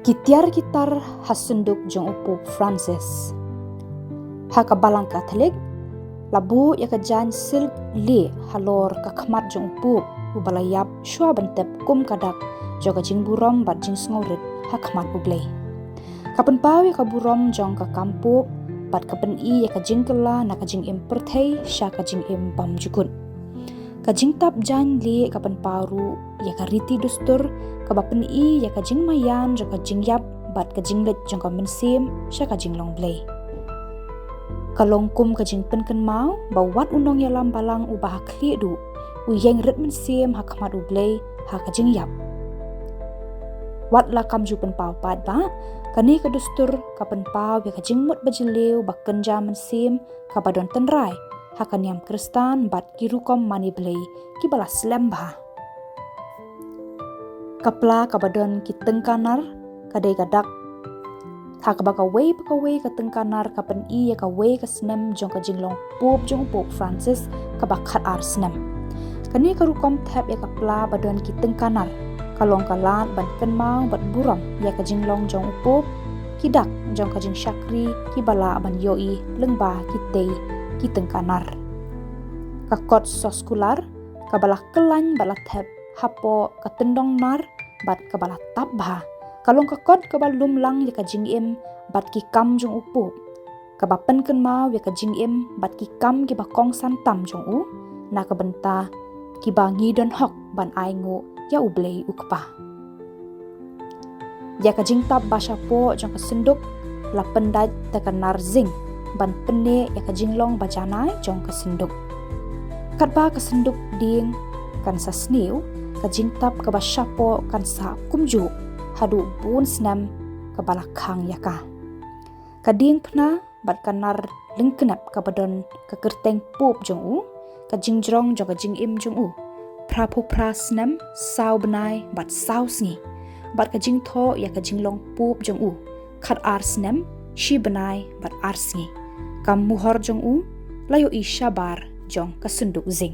Kitiar kitar hasunduk jong upu Francis. Haka balang Katolik, labu ya kajan silk li halor kakmat jong upu ubalayap shua bentep kum kadak joga jing burom bat jing sngorit hakmat ublay. Kapan pau ya kaburom jong ka kampu bat kapan i ya kajing kela na kajing impertei sha kajing im bam jukun. Kajing tap jan li kapan paru ya kariti dustur kabapen i ya kajing mayan jong kajing yap bat kajing let jong ka mensim sha kajing long blay. Kalong kum kajing penken mau bawat unong ya lam balang ubah kli du uyeng rit mensim hakmat ublay ha kajing yap. Wat la kam jupen pau pat ba kani kedustur kapan pau ya kajing mut bajelew bakken jam mensim kabadon tenrai hakan yam kristan bat kirukom mani blay ki balas lembah. Kapla kabadon ki tengkanar kadai gadak hakabaka wei ka tengkanar kapan i ya ka wei ka snem jong ka jinglong pop jong pop Francis kabakat ar snem. Kani karukom tap ya kapla badon ki tengkanar kalong kalat ban ken mau bat buram ya ka jinglong jong upop kidak jong ka jing syakri ki bala ban yoi lengba ki tei ki tengkanar. Kakot soskular kabala kelan bala tap hapo katendong nar bat kabala tabha kalong kakot kabal lumlang ya ka jing im bat ki kam jong upu kabapen ken mau ya ka jing im bat ki kam ki bakong santam jong u na kabenta ki bangi don hok ban aingu ya ublay ukpa. Ya ka jing tab basha po jong ka senduk la pendat tekanar zing ban pene ya ka jinglong bajanai jong ka senduk. Katba ka senduk ding kan sa sniu ka jing tab ka basha po kan sa kumju hadu bun snam ka balakhang yaka. Kading pna bat kanar lengkenap ka badon ka kerteng pup jong u ka jingjrong jong ka jing im jong u prapu prasnam sau benai bat sau sngi bat ka jing tho ya ka jinglong pup jong u khat ar snam shi benai bat ar sngi kam muhor jong u layo i shabar jong ka sunduk zing.